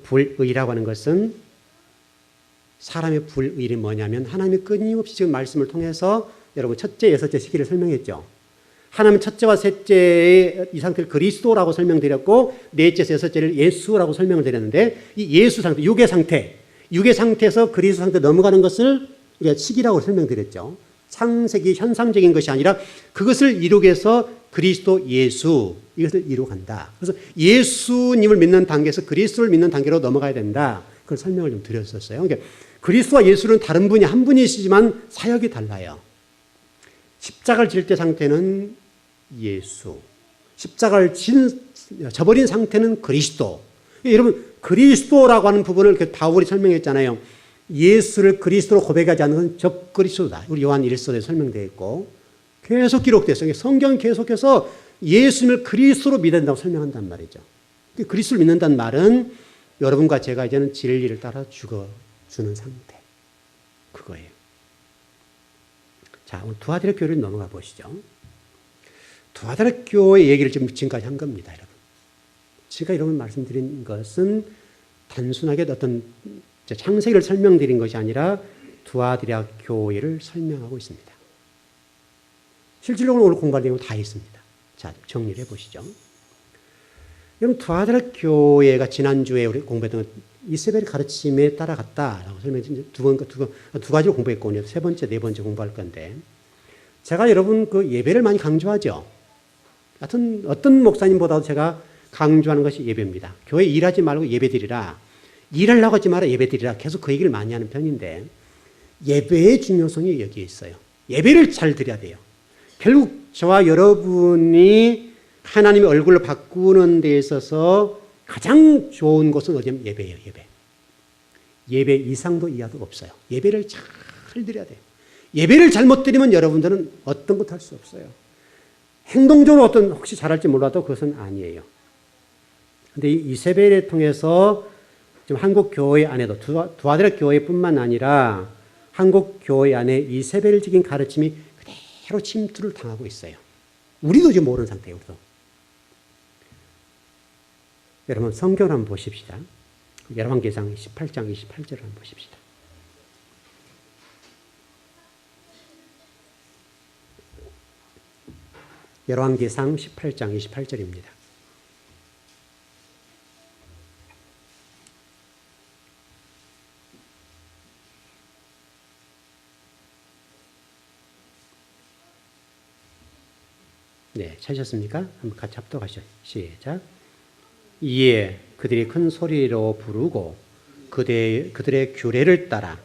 불의라고 하는 것은 사람의 불의는 뭐냐면 하나님이 끊임없이 지금 말씀을 통해서 여러분 첫째, 여섯째 시기를 설명했죠. 하나님은 첫째와 셋째의 이 상태를 그리스도라고 설명드렸고 넷째에서 여섯째를 예수라고 설명을 드렸는데 이 예수 상태, 육의 상태에서 그리스도 상태 넘어가는 것을 우리가 시기라고 설명드렸죠. 창세기 현상적인 것이 아니라 그것을 이루기 위해서 그리스도 예수 이것을 이루간다. 그래서 예수님을 믿는 단계에서 그리스도를 믿는 단계로 넘어가야 된다. 그걸 설명을 좀 드렸었어요. 그러니까 그리스도와 예수는 다른 분이 한 분이시지만 사역이 달라요. 십자가를 질 때 상태는 예수, 십자가를 져버린 상태는 그리스도. 여러분 그리스도라고 하는 부분을 바울이 설명했잖아요. 예수를 그리스도로 고백하지 않는 것은 적그리스도다. 우리 요한 1서에 설명되어 있고 계속 기록됐어요. 성경 계속해서 예수님을 그리스도로 믿는다고 설명한단 말이죠. 그리스도를 믿는다는 말은 여러분과 제가 이제는 진리를 따라 죽어주는 상태. 그거예요. 자, 오늘 두아디라 교회를 넘어가 보시죠. 두아디라 교회 얘기를 지금까지 한 겁니다, 여러분. 제가 여러분 말씀드린 것은 단순하게 어떤 창세기를 설명드린 것이 아니라 두아디라 교회를 설명하고 있습니다. 실질적으로 오늘 공부할 내용은 다 있습니다. 자, 정리를 해보시죠. 여러분, 두아디라 교회가 지난주에 우리 공부했던 이세벨의 가르침에 따라갔다라고 설명했는데 두 가지로 공부했고, 오늘 세 번째, 네 번째 공부할 건데, 제가 여러분 그 예배를 많이 강조하죠. 하여튼 어떤 목사님보다도 제가 강조하는 것이 예배입니다. 교회 일하지 말고 예배드리라. 일하려고 하지 마라 예배드리라. 계속 그 얘기를 많이 하는 편인데 예배의 중요성이 여기에 있어요. 예배를 잘 드려야 돼요. 결국 저와 여러분이 하나님의 얼굴을 바꾸는 데 있어서 가장 좋은 곳은 어디냐면 예배예요. 예배 이상도 이하도 없어요. 예배를 잘 드려야 돼요. 예배를 잘못 드리면 여러분들은 어떤 것도 할 수 없어요. 행동적으로 혹시 잘할지 몰라도 그것은 아니에요. 근데 이 이세벨을 통해서 지금 한국 교회 안에도 두아디라 교회뿐만 아니라 한국 교회 안에 이세벨적인 가르침이 그대로 침투를 당하고 있어요. 우리도 지금 모르는 상태예요. 우리도. 여러분 성경을 한번 보십시다. 열왕기상 18장 28절을 한번 보십시다. 열왕기상 18장 28절입니다. 네, 찾으셨습니까? 한번 같이 합독하시죠. 시작. 이에 그들이 큰 소리로 부르고 그들의 규례를 따라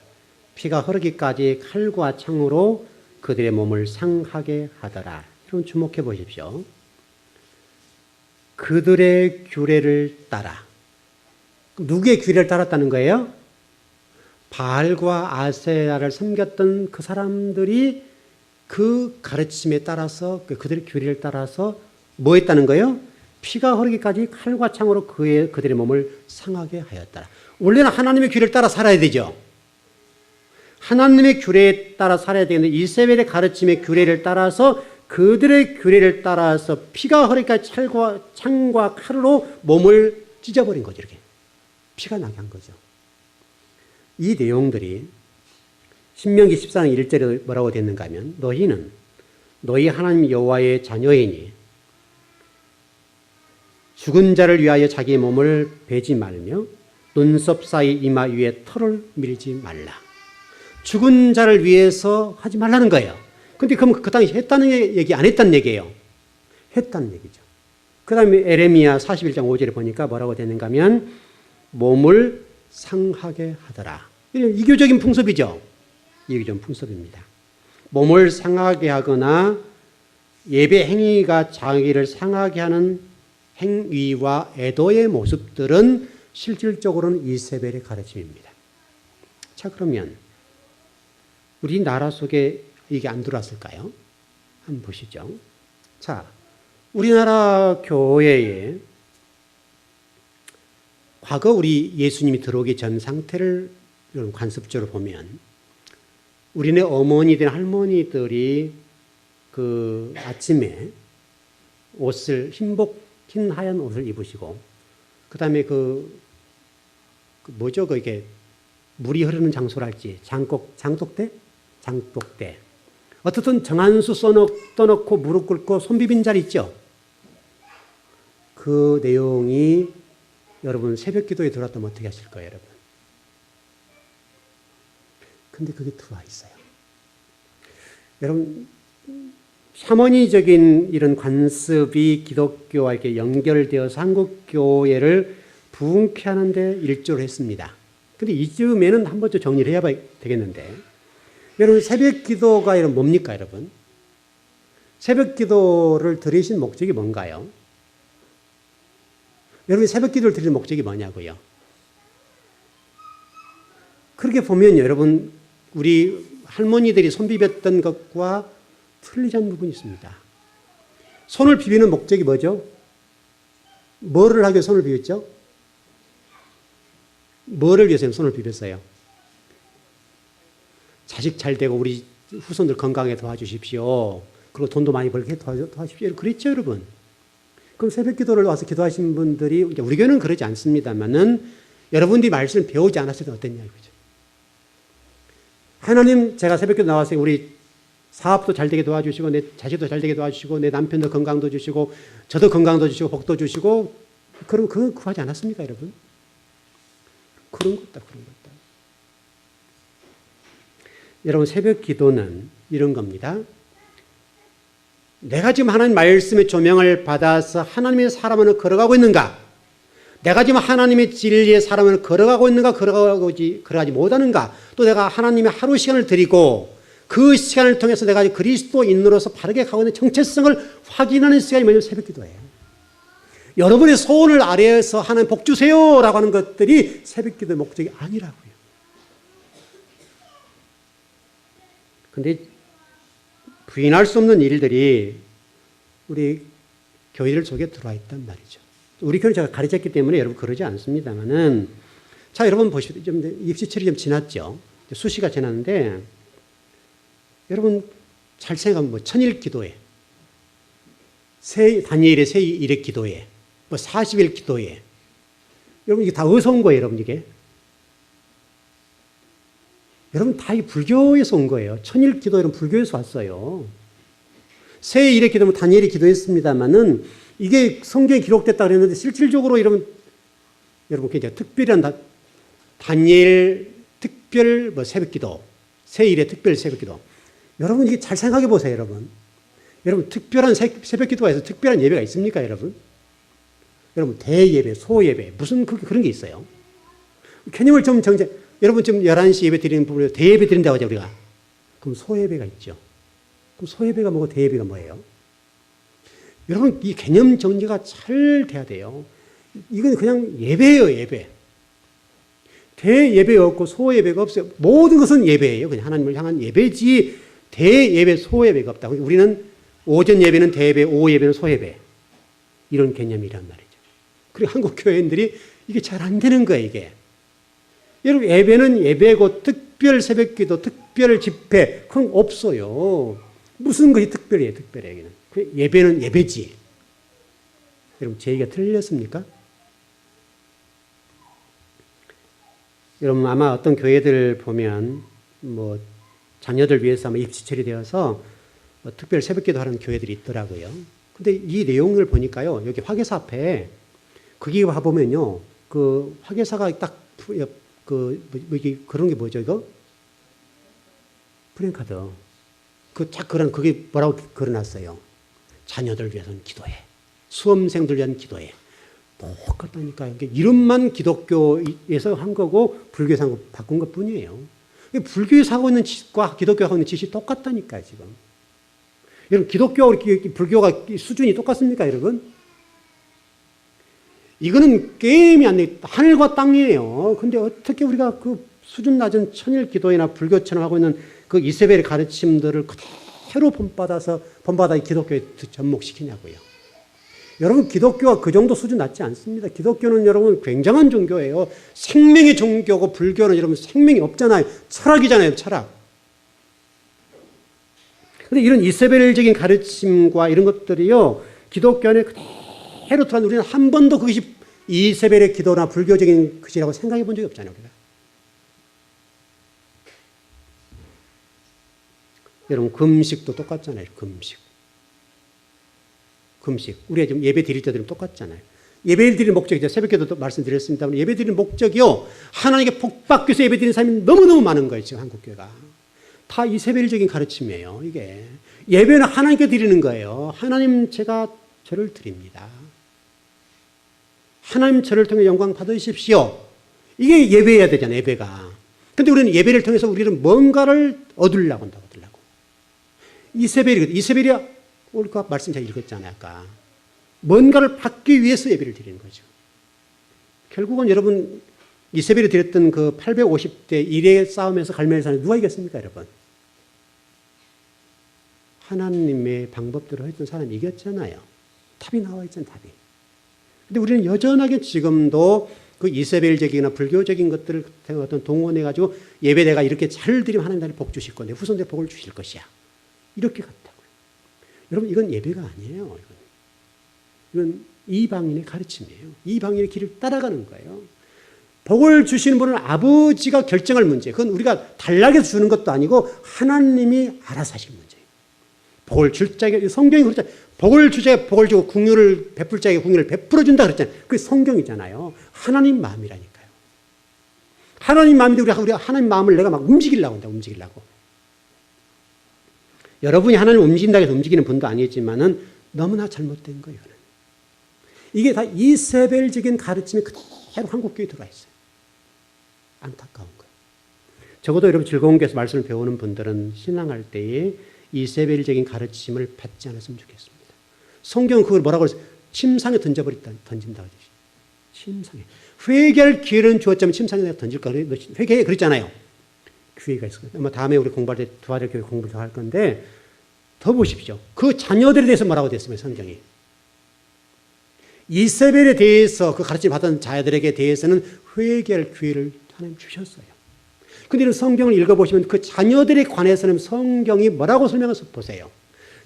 피가 흐르기까지 칼과 창으로 그들의 몸을 상하게 하더라. 여러분 주목해 보십시오. 그들의 규례를 따라. 누구의 규례를 따랐다는 거예요? 바알과 아세라를 섬겼던 그 사람들이 그 가르침에 따라서 그들의 규례를 따라서 뭐 했다는 거예요? 피가 흐르기까지 칼과 창으로 그들의 몸을 상하게 하였더라. 원래는 하나님의 규례를 따라 살아야 되죠. 하나님의 규례에 따라 살아야 되는데 이세벨의 가르침의 규례를 따라서 그들의 규례를 따라서 피가 흐르기까지 창과 칼로 몸을 찢어버린 거죠. 이렇게 피가 나게 한 거죠. 이 내용들이 신명기 14장 1절에 뭐라고 됐는가 하면 너희는 너희 하나님 여호와의 자녀이니 죽은 자를 위하여 자기 몸을 베지 말며 눈썹 사이 이마 위에 털을 밀지 말라. 죽은 자를 위해서 하지 말라는 거예요. 근데 그럼 그 당시 했다는 얘기 안 했다는 얘기예요. 했다는 얘기죠. 그 다음에 에레미야 41장 5절에 보니까 뭐라고 되는가 하면 몸을 상하게 하더라. 이교적인 풍습이죠. 이교적인 풍습입니다. 몸을 상하게 하거나 예배 행위가 자기를 상하게 하는 행위와 애도의 모습들은 실질적으로는 이세벨의 가르침입니다. 자, 그러면 우리나라 속에 이게 안 들어왔을까요? 한번 보시죠. 자, 우리나라 교회에 과거 우리 예수님이 들어오기 전 상태를 관습적으로 보면 우리네 어머니들, 할머니들이 그 아침에 옷을 흰 하얀 옷을 입으시고 그 다음에 그 뭐죠? 그게 물이 흐르는 장소랄지 장독대? 장독대. 어떻든 정한수 떠놓고 무릎 꿇고 손 비빈 자리 있죠? 그 내용이 여러분 새벽 기도에 들어왔다면 어떻게 하실 거예요, 여러분? 근데 그게 들어와 있어요. 여러분, 샤머니적인 이런 관습이 기독교와 이렇게 연결되어서 한국 교회를 부흥케 하는데 일조를 했습니다. 근데 이쯤에는 한 번 좀 정리를 해야 되겠는데, 여러분, 새벽 기도가 여러분 뭡니까, 여러분? 새벽 기도를 드리신 목적이 뭔가요? 여러분이 새벽 기도를 드리는 목적이 뭐냐고요? 그렇게 보면 여러분, 우리 할머니들이 손 비볐던 것과 틀리지 않는 부분이 있습니다. 손을 비비는 목적이 뭐죠? 뭐를 하기 위해 손을 비볐죠? 뭐를 위해서 손을 비볐어요? 자식 잘 되고 우리 후손들 건강하게 도와주십시오. 그리고 돈도 많이 벌게 도와주십시오. 그랬죠, 여러분? 그럼 새벽 기도를 와서 기도하신 분들이, 우리 교회는 그러지 않습니다만은 여러분들이 말씀을 배우지 않았을 때 어땠냐 이거죠. 하나님, 제가 새벽 기도 나와서 우리 사업도 잘 되게 도와주시고 내 자식도 잘 되게 도와주시고 내 남편도 건강도 주시고 저도 건강도 주시고 복도 주시고, 그럼 그건 구하지 않았습니까, 여러분? 그런 것다. 여러분, 새벽 기도는 이런 겁니다. 내가 지금 하나님 말씀의 조명을 받아서 하나님의 사람을 걸어가고 있는가? 내가 지금 하나님의 진리의 사람을 걸어가고 있는가? 걸어가지 못하는가? 또 내가 하나님의 하루 시간을 드리고 그 시간을 통해서 내가 그리스도인으로서 바르게 가고 있는 정체성을 확인하는 시간이 뭐냐면 새벽 기도예요. 여러분의 소원을 아래에서 하나님 복 주세요 라고 하는 것들이 새벽 기도의 목적이 아니라고요. 근데 부인할 수 없는 일들이 우리 교회들 속에 들어와 있단 말이죠. 우리 교회는 제가 가르쳤기 때문에 여러분 그러지 않습니다만은, 자, 여러분 보시죠. 좀 입시철이 좀 지났죠. 수시가 지났는데, 여러분 잘 생각하면 천일 기도회, 다니엘의 새 일의 기도회, 40일 기도회. 여러분 이게 다 어디서 온 거예요, 여러분 이게? 여러분 다 이 불교에서 온 거예요. 천일 기도회는 불교에서 왔어요. 새 일의 기도는 다니엘이 기도했습니다만은 이게 성경에 기록됐다 그랬는데 실질적으로 여러분 굉장히 특별한 다니엘 특별 새벽 기도, 새 일의 특별 새벽 기도. 여러분 이게 잘 생각해 보세요, 여러분. 여러분 특별한 새벽 기도가 있어서 특별한 예배가 있습니까, 여러분? 여러분 대예배, 소예배 무슨 그런 게 있어요? 개념을 좀 여러분 지금 11시 예배 드리는 부분에 대예배 드린다고 하죠, 우리가. 그럼 소예배가 있죠. 그럼 소예배가 뭐고 대예배가 뭐예요? 여러분 이 개념 정리가 잘 돼야 돼요. 이건 그냥 예배예요, 예배. 대예배가 없고 소예배가 없어요. 모든 것은 예배예요. 그냥 하나님을 향한 예배지 대예배, 소예배가 없다. 우리는 오전 예배는 대예배, 오후 예배는 소예배. 이런 개념이란 말이죠. 그리고 한국 교회인들이 이게 잘 안 되는 거예요, 이게. 여러분 예배는 예배고 특별 새벽기도, 특별 집회 그건 없어요. 무슨 것이 특별해요, 특별해. 예배는 예배지. 여러분 제 얘기가 틀렸습니까? 여러분 아마 어떤 교회들 보면 자녀들 위해서 아마 입시철이 되어서 특별 새벽기도 하는 교회들이 있더라고요. 근데 이 내용을 보니까요, 여기 화계사 앞에 거기 와보면요, 그 화계사가 딱 그런 게 뭐죠, 이거? 프랭카드. 그게 뭐라고 걸어놨어요? 자녀들 위해서는 기도해. 수험생들 위한 기도해. 똑같다니까요. 이름만 기독교에서 한 거고 불교에서 한 거 바꾼 것 뿐이에요. 불교에서 하고 있는 짓과 기독교가 하고 있는 짓이 똑같다니까요, 지금. 여러분, 기독교와 불교가 수준이 똑같습니까, 여러분? 이거는 게임이 안 돼. 하늘과 땅이에요. 근데 어떻게 우리가 그 수준 낮은 천일 기도회나 불교처럼 하고 있는 그 이세벨의 가르침들을 그대로 본받아 기독교에 접목시키냐고요. 여러분, 기독교가 그 정도 수준 낮지 않습니다. 기독교는 여러분 굉장한 종교예요. 생명의 종교고 불교는 여러분 생명이 없잖아요. 철학이잖아요, 철학. 근데 이런 이세벨적인 가르침과 이런 것들이요, 기독교 안에 그대로 들어간 우리는 한 번도 그것이 이세벨의 기도나 불교적인 것이라고 생각해 본 적이 없잖아요, 우리가. 여러분, 금식도 똑같잖아요, 금식. 우리가 지금 예배 드릴 때도 똑같잖아요. 예배 드리는 목적이, 새벽에도 말씀드렸습니다만, 예배 드리는 목적이요, 하나님께 복받기 위해서 예배 드리는 사람이 너무너무 많은 거예요, 지금 한국교회가. 다 이세벨적인 가르침이에요, 이게. 예배는 하나님께 드리는 거예요. 하나님, 제가 저를 드립니다. 하나님, 저를 통해 영광 받으십시오. 이게 예배해야 되잖아요, 예배가. 근데 우리는 예배를 통해서 우리는 뭔가를 얻으려고 한다고. 이세벨이 우리가 말씀 제가 읽었잖아요, 아까. 뭔가를 받기 위해서 예배를 드리는 거죠. 결국은 여러분, 이세벨이 드렸던 그 850대 1의 싸움에서 갈멜산에 누가 이겼습니까, 여러분? 하나님의 방법대로 했던 사람이 이겼잖아요. 답이 나와 있잖아요, 답이. 근데 우리는 여전하게 지금도 그 이세벨적이나 불교적인 것들을 어떤 동원해가지고 예배 내가 이렇게 잘 드리면 하나님 나를 복 주실 건데, 후손들 복을 주실 것이야. 이렇게 갔다고요. 여러분, 이건 예배가 아니에요. 이건 이방인의 가르침이에요. 이방인의 길을 따라가는 거예요. 복을 주시는 분은 아버지가 결정할 문제예요. 그건 우리가 달라게 주는 것도 아니고 하나님이 알아서 하실 문제예요. 복을 줄 자에게, 성경이 그렇잖아요. 복을 주자에 복을 주고 궁유를 베풀 자에게 궁유를 베풀어 준다 그랬잖아요. 그게 성경이잖아요. 하나님 마음이라니까요. 하나님 마음인데 우리가 하나님 마음을 내가 막 움직이려고 한다, 움직이려고. 여러분이 하나님을 움직인다고 해서 움직이는 분도 아니지만은 너무나 잘못된 거예요. 이게 다 이세벨적인 가르침이 그대로 한국교회에 들어와 있어요. 안타까운 거예요. 적어도 여러분 즐거운 교회에서 말씀을 배우는 분들은 신앙할 때에 이세벨적인 가르침을 받지 않았으면 좋겠습니다. 성경은 그걸 뭐라고 그랬어요? 침상에 던진다고 그랬어요. 침상에. 회개할 기회는 주었자면 침상에 내가 던질 거야. 회개해 그랬잖아요. 기회가 있을 거예요. 아마 다음에 우리 공부할 때 두아들 교회 공부를 더 할 건데 더 보십시오. 그 자녀들에 대해서 뭐라고 됐으면 성경이. 이세벨에 대해서 그 가르침 받은 자들에게 대해서는 회개할 기회를 하나님 주셨어요. 근데 성경을 읽어보시면 그 자녀들에 관해서는 성경이 뭐라고 설명해서 보세요.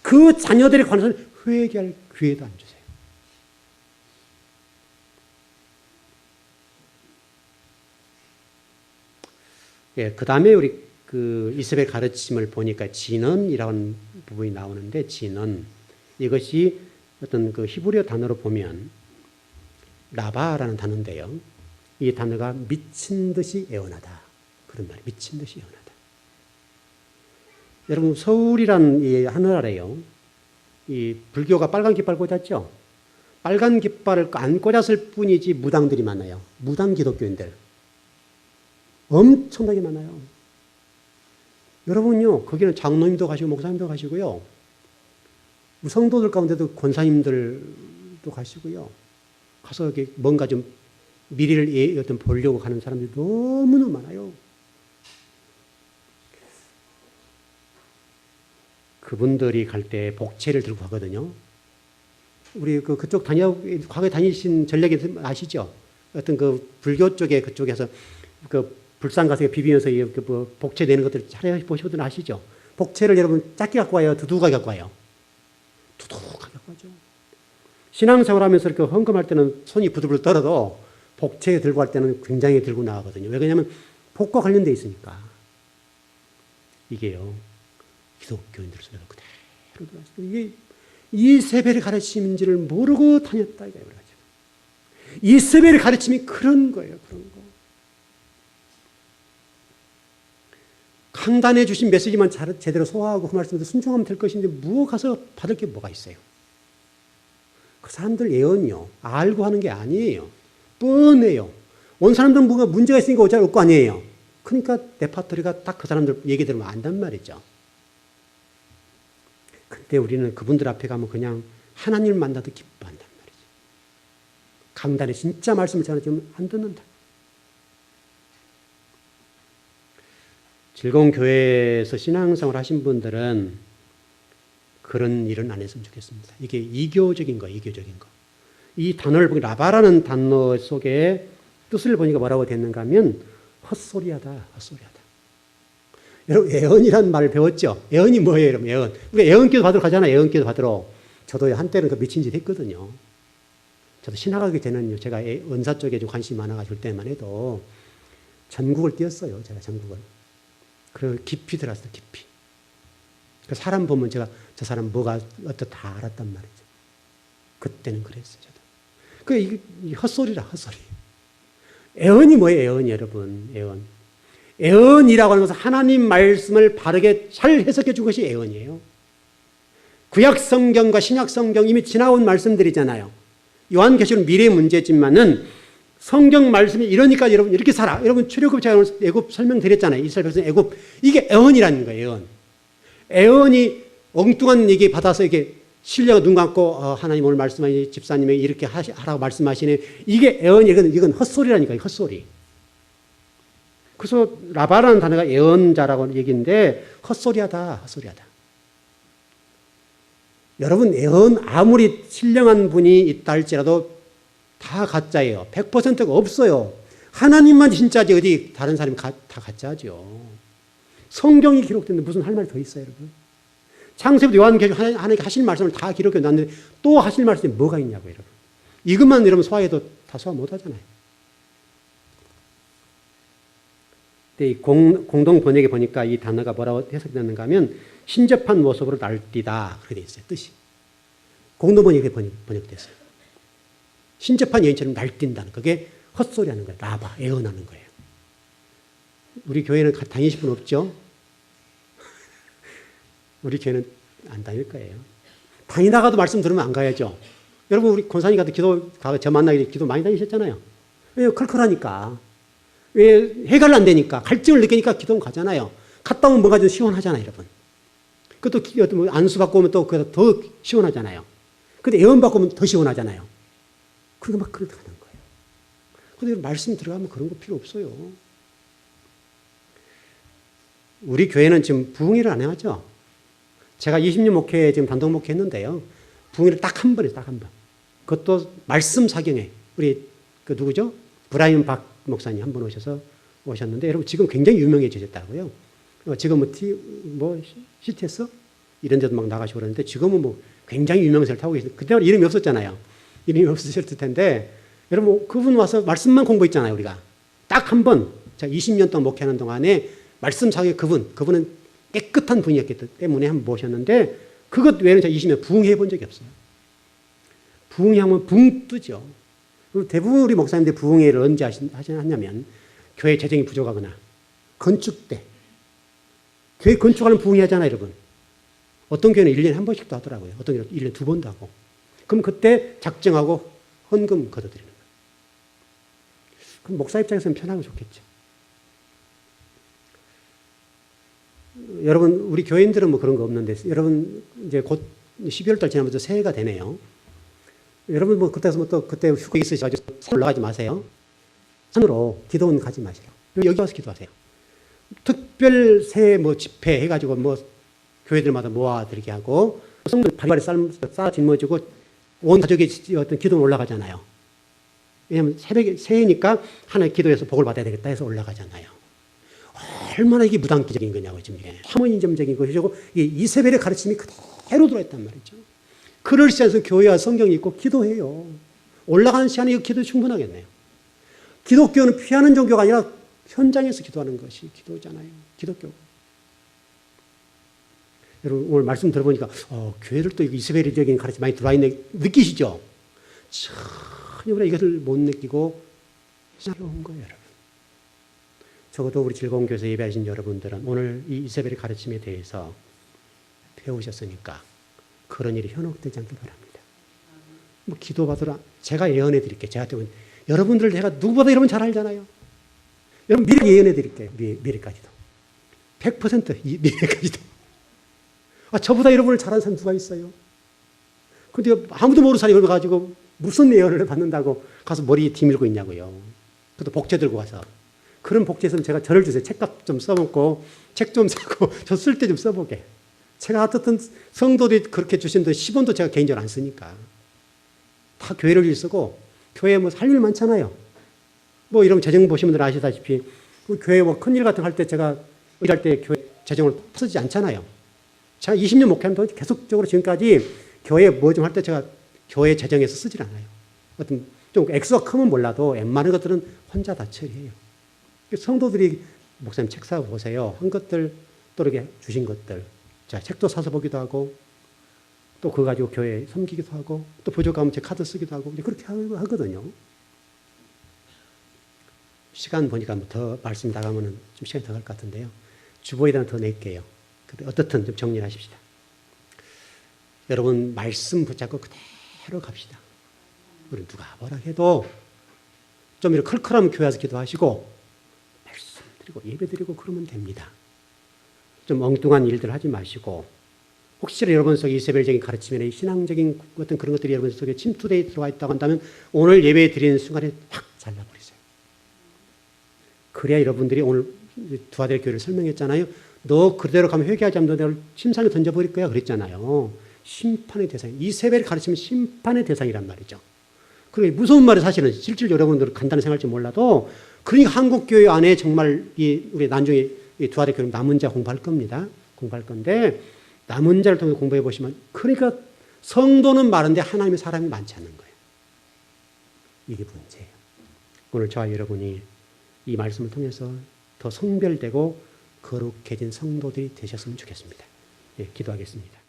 그 자녀들에 관해서는 회개할 기회도 안 주세요. 예, 그 다음에 우리 그 이세벨 가르침을 보니까 진언이라는 부분이 나오는데, 진언. 이것이 어떤 그 히브리어 단어로 보면 라바라는 단어인데요. 이 단어가 미친 듯이 애원하다. 그런 말이에요. 미친 듯이 애원하다. 여러분, 서울이란 이 하늘 아래요. 이 불교가 빨간 깃발 꽂았죠? 빨간 깃발을 안 꽂았을 뿐이지 무당들이 많아요. 무당 기독교인들. 엄청나게 많아요. 여러분요, 거기는 장로님도 가시고 목사님도 가시고요. 성도들 가운데도 권사님들도 가시고요. 가서 여기 뭔가 좀 미래를 어떤 보려고 가는 사람들이 너무너무 많아요. 그분들이 갈 때 복채를 들고 가거든요. 우리 그쪽 과거에 다니신 전략이 아시죠? 어떤 그 불교 쪽에 그쪽에서 그 불상 가서 비비면서 뭐 복채 내는 것들 잘 보시거든 아시죠? 복채를 여러분 작게 갖고 와요? 두둑하게 갖고 와요? 두둑하게 갖고 와죠. 신앙생활 하면서 이렇게 헌금할 때는 손이 부들부들 떨어도 복채 들고 할 때는 굉장히 들고 나가거든요. 왜 그러냐면 복과 관련되어 있으니까. 이게요, 기독교인들 속에서 그대로 들어왔어요. 이게 이세벨의 가르침인지를 모르고 다녔다 이거예요. 이세벨의 가르침이 그런 거예요. 그런 거. 강단해 주신 메시지만 제대로 소화하고 그 말씀에 순종하면 될 것인데 무엇 가서 받을 게 뭐가 있어요? 그 사람들 예언이요. 알고 하는 게 아니에요. 뻔해요. 온 사람들은 뭔가 문제가 있으니까 어차피 올 거 아니에요. 그러니까 레파토리가 딱 그 사람들 얘기 들으면 안단 말이죠. 근데 우리는 그분들 앞에 가면 그냥 하나님을 만나도 기뻐한단 말이죠. 강단에 진짜 말씀을 전하지만 안 듣는다. 즐거운 교회에서 신앙생활 하신 분들은 그런 일은 안 했으면 좋겠습니다. 이게 이교적인 거, 이교적인 거. 이 단어를 보니 라바라는 단어 속에 뜻을 보니까 뭐라고 됐는가 하면 헛소리하다, 헛소리하다. 여러분, 애언이라는 말을 배웠죠? 애언이 뭐예요, 여러분? 애언. 우리가 애언기도 받으러 가잖아요, 애언기도 받으러. 저도 한때는 그 미친 짓 했거든요. 저도 신학하기 전에는요, 제가 은사 쪽에 좀 관심이 많아가지고 때만 해도 전국을 뛰었어요. 제가 전국을. 그리고 깊이 들어갔어요. 깊이. 그 사람 보면 제가 저 사람 뭐가 어떻다 다 알았단 말이죠. 그때는 그랬어요. 저도. 이 헛소리라 헛소리. 애언이 뭐예요? 애언이 여러분. 애언. 애언이라고 하는 것은 하나님 말씀을 바르게 잘 해석해 준 것이 애언이에요. 구약 성경과 신약 성경 이미 지나온 말씀들이잖아요. 요한계시록 미래의 문제지만은 성경 말씀이 이러니까 여러분 이렇게 살아. 여러분 출애굽 제가 오늘 애굽 설명드렸잖아요. 이스라엘 백성 애굽. 이게 애언이라는 거예요. 애언. 애언이 엉뚱한 얘기 받아서 이게 신뢰가 눈 감고 하나님 오늘 말씀하신 집사님이 이렇게 하라고 말씀하시네. 이게 애언이 이건 헛소리라니까요. 헛소리. 그래서 라바라는 단어가 애언자라고 얘기인데 헛소리하다. 헛소리하다. 여러분 애언 아무리 신령한 분이 있다 할지라도 다 가짜예요. 100%가 없어요. 하나님만 진짜지 어디 다른 사람이 다 가짜죠. 성경이 기록됐는데 무슨 할 말이 더 있어요, 여러분? 창세부터 요한계시록 하나님께 하실 말씀을 다 기록해 놨는데 또 하실 말씀이 뭐가 있냐고요, 여러분. 이것만 여러분 소화해도 다 소화 못 하잖아요. 근데 이 공동 번역에 보니까 이 단어가 뭐라고 해석되는가 하면 신접한 모습으로 날뛰다 그렇게 돼 있어요. 뜻이. 공동 번역에 번역됐어요. 신접한 여인처럼 날뛴다는 그게 헛소리하는 거예요. 라바, 애언하는 거예요. 우리 교회는 다니실 분 없죠? 우리 교회는 안 다닐 거예요. 다니다가도 말씀 들으면 안 가야죠. 여러분 우리 권사님 같은 기도 저 만나기 기도 많이 다니셨잖아요. 왜 컬컬하니까. 왜 해결 안 되니까 갈증을 느끼니까 기도는 가잖아요. 갔다 오면 뭔가 좀 시원하잖아요, 여러분. 그것도 안수 받고 오면 또 더 시원하잖아요. 근데 애원 받고 오면 더 시원하잖아요. 그러니까 막 그렇게 하는 거예요. 근데 말씀 들어가면 그런 거 필요 없어요. 우리 교회는 지금 부흥회를 안 해왔죠. 제가 20년 목회 지금 단독 목회 했는데요. 부흥회를 딱 한 번에 딱 한 번. 그것도 말씀 사경에 우리 그 누구죠? 브라이언 박 목사님 한 번 오셨는데 여러분 지금 굉장히 유명해지셨다고요. 지금 CTS 이런 데도 막 나가시고 그러는데 지금은 뭐 굉장히 유명세를 타고 계시는데 그때는 이름이 없었잖아요. 이름이 없으셨을 텐데 여러분 그분 와서 말씀만 공부했잖아요. 우리가 딱 한 번 제가 20년 동안 목회하는 동안에 말씀 사경에 그분은 깨끗한 분이었기 때문에 한번 모셨는데 그것 외에는 제가 20년 부흥회 본 적이 없어요. 부흥회 하면 붕 뜨죠. 대부분 우리 목사님들 부흥회를 언제 하냐면 교회 재정이 부족하거나 건축 때 교회 건축하는 부흥회 하잖아요, 여러분. 어떤 교회는 1년에 한 번씩도 하더라고요. 어떤 교회는 1년에 2번도 하고. 그럼 그때 작정하고 헌금 걷어들이는 거예요. 그럼 목사 입장에서는 편하고 좋겠죠. 여러분 우리 교인들은 뭐 그런 거 없는데 여러분 이제 곧 12월 달 지나면서 새해가 되네요. 여러분 뭐 그때서 또 그때 휴가 있으셔가지고 산 올라가지 마세요. 산으로 기도원 가지 마시라. 여기 와서 기도하세요. 특별 새해 뭐 집회 해가지고 뭐 교회들마다 모아들게 하고 성도 바리바리 쌓아 짊어지고 온 가족이 어떤 기도원 올라가잖아요. 왜냐하면 새벽에 새해니까 하나의 기도해서 복을 받아야 되겠다 해서 올라가잖아요. 얼마나 이게 무당기적인 거냐고 지금 이게 혐오인점적인 것이고 이세벨의 가르침이 그대로 들어있단 말이죠. 그럴 시간에서 교회와 성경이 있고 기도해요. 올라가는 시간에 이 기도 충분하겠네요. 기독교는 피하는 종교가 아니라 현장에서 기도하는 것이 기도잖아요. 기독교. 여러분 오늘 말씀 들어보니까 교회를 또 이세벨적인 가르침 많이 들어와 있네 느끼시죠? 전혀 우리가 이것을 못 느끼고 신앙이 거예요, 여러분. 적어도 우리 즐거운 교회에서 예배하신 여러분들은 오늘 이 이세벨의 가르침에 대해서 배우셨으니까 그런 일이 현혹되지 않길 바랍니다. 뭐 기도받으라 제가 예언해 드릴게요. 제가 때문에 여러분들 제가 누구보다 여러분 잘 알잖아요. 여러분 미래 예언해 드릴게요. 미래까지도 100% 미래까지도. 저보다 여러분을 잘하는 사람 누가 있어요? 근데 아무도 모르는 사람이 가지고 무슨 예언을 받는다고 가서 머리에 뒤밀고 있냐고요. 그것도 복제 들고 가서. 그런 복제에서는 제가 저를 주세요. 책값 좀 써먹고 책 좀 사고 저 쓸 때 좀 써보게. 제가 어떻든 성도들이 그렇게 주신 돈 10원도 제가 개인적으로 안 쓰니까. 다 교회를 위해 쓰고 교회에 뭐 할 일 많잖아요. 뭐 이런 재정 보시는 분들 아시다시피 교회 뭐 큰일 같은 거 할 때 제가 일할 때 교회 재정을 쓰지 않잖아요. 제가 20년 목회하면서 계속적으로 지금까지 교회 뭐 좀 할 때 제가 교회 재정에서 쓰질 않아요. 어떤 좀 액수가 크면 몰라도 웬만한 것들은 혼자 다 처리해요. 성도들이 목사님 책 사 보세요. 한 것들 또 이렇게 주신 것들. 자, 책도 사서 보기도 하고 또 그거 가지고 교회 섬기기도 하고 또 부족하면 제 카드 쓰기도 하고 그렇게 하거든요. 시간 보니까 더 말씀 나가면은 좀 시간이 더 갈 것 같은데요. 주보에다 더 낼게요. 어떻든 좀 정리를 하십시다. 여러분 말씀 붙잡고 그대로 갑시다. 우리 누가 뭐라 해도 좀 이렇게 클클하면 교회 와서 기도하시고 말씀 드리고 예배 드리고 그러면 됩니다. 좀 엉뚱한 일들 하지 마시고 혹시나 여러분 속에 이세벨적인 가르침이나 신앙적인 어떤 그런 것들이 여러분 속에 침투되어 들어가 있다고 한다면 오늘 예배 드리는 순간에 확 잘라버리세요. 그래야 여러분들이 오늘 두아델 교회를 설명했잖아요. 너 그대로 가면 회개하지 않으면 너를 침상에 던져버릴 거야 그랬잖아요. 심판의 대상. 이세벨 가르치면 심판의 대상이란 말이죠. 그게 무서운 말이 사실은 실질 여러분들 간단히 생각할지 몰라도 그러니까 한국 교회 안에 정말 우리 나중에 두아델 교회 남은 자 공부할 겁니다. 공부할 건데 남은 자를 통해 공부해 보시면 그러니까 성도는 많은데 하나님의 사람이 많지 않은 거예요. 이게 문제예요. 오늘 저와 여러분이 이 말씀을 통해서 더 성별되고 거룩해진 성도들이 되셨으면 좋겠습니다. 예, 기도하겠습니다.